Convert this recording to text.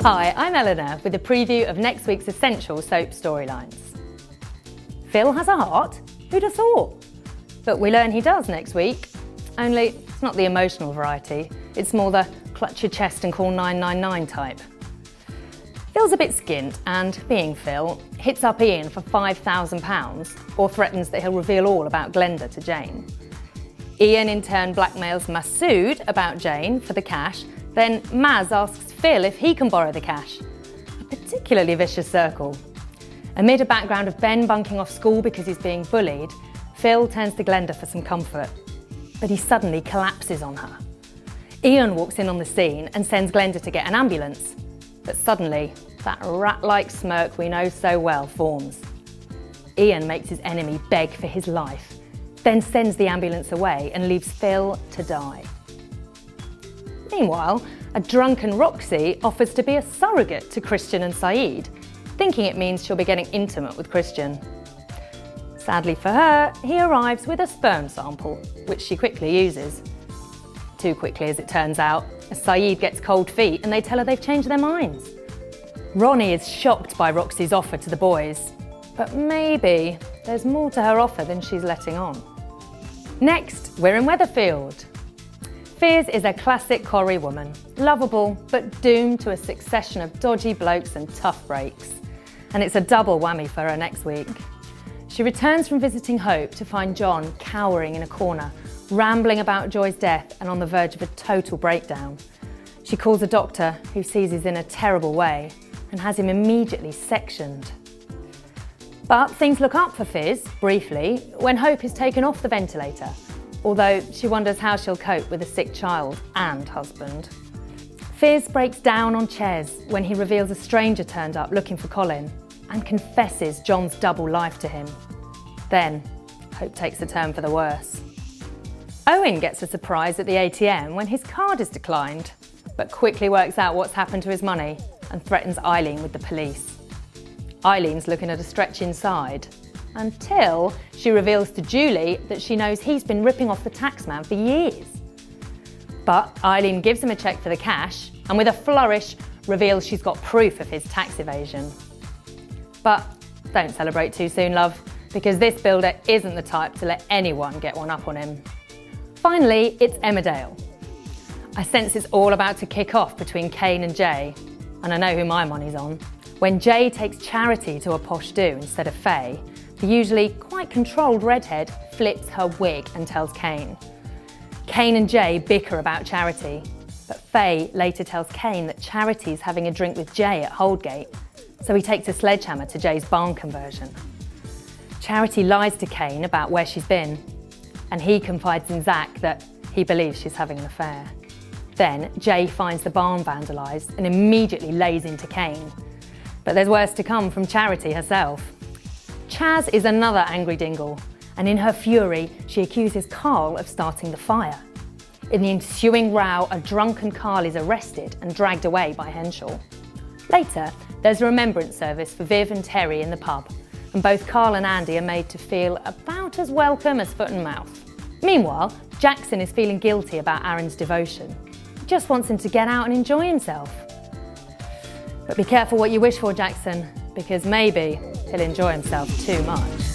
Hi, I'm Eleanor with a preview of next week's essential soap storylines. Phil has a heart? Who'd have thought? But we learn he does next week, only it's not the emotional variety, it's more the clutch your chest and call 999 type. Phil's a bit skint and, being Phil, hits up Ian for £5,000 or threatens that he'll reveal all about Glenda to Jane. Ian in turn blackmails Masood about Jane for the cash, then Maz asks Phil if he can borrow the cash. A particularly vicious circle. Amid a background of Ben bunking off school because he's being bullied, Phil turns to Glenda for some comfort, but he suddenly collapses on her. Ian walks in on the scene and sends Glenda to get an ambulance, but suddenly that rat-like smirk we know so well forms. Ian makes his enemy beg for his life, then sends the ambulance away and leaves Phil to die. Meanwhile, a drunken Roxy offers to be a surrogate to Christian and Saeed, thinking it means she'll be getting intimate with Christian. Sadly for her, he arrives with a sperm sample, which she quickly uses. Too quickly, as it turns out, as Saeed gets cold feet and they tell her they've changed their minds. Ronnie is shocked by Roxy's offer to the boys, but maybe there's more to her offer than she's letting on. Next, we're in Weatherfield. Fiz is a classic Corrie woman, lovable but doomed to a succession of dodgy blokes and tough breaks. And it's a double whammy for her next week. She returns from visiting Hope to find John cowering in a corner, rambling about Joy's death and on the verge of a total breakdown. She calls a doctor who sees he's in a terrible way and has him immediately sectioned. But things look up for Fiz, briefly, when Hope is taken off the ventilator, although she wonders how she'll cope with a sick child and husband. Fiz breaks down on Ches when he reveals a stranger turned up looking for Colin and confesses John's double life to him. Then, Hope takes a turn for the worse. Owen gets a surprise at the ATM when his card is declined, but quickly works out what's happened to his money and threatens Eileen with the police. Eileen's looking at a stretch inside, until she reveals to Julie that she knows he's been ripping off the taxman for years. But Eileen gives him a cheque for the cash and with a flourish reveals she's got proof of his tax evasion. But don't celebrate too soon, love, because this builder isn't the type to let anyone get one up on him. Finally, it's Emmerdale. I sense it's all about to kick off between Kane and Jay, and I know who my money's on. When Jay takes Charity to a posh do instead of Faye, the usually quite controlled redhead flips her wig and tells Kane. Kane and Jay bicker about Charity, but Faye later tells Kane that Charity's having a drink with Jay at Holdgate, so he takes a sledgehammer to Jay's barn conversion. Charity lies to Kane about where she's been, and he confides in Zach that he believes she's having an affair. Then Jay finds the barn vandalised and immediately lays into Kane. But there's worse to come from Charity herself. Chaz is another angry dingle, and in her fury, she accuses Carl of starting the fire. In the ensuing row, a drunken Carl is arrested and dragged away by Henshaw. Later, there's a remembrance service for Viv and Terry in the pub, and both Carl and Andy are made to feel about as welcome as foot and mouth. Meanwhile, Jackson is feeling guilty about Aaron's devotion. He just wants him to get out and enjoy himself. But be careful what you wish for, Jackson, because maybe he'll enjoy himself too much.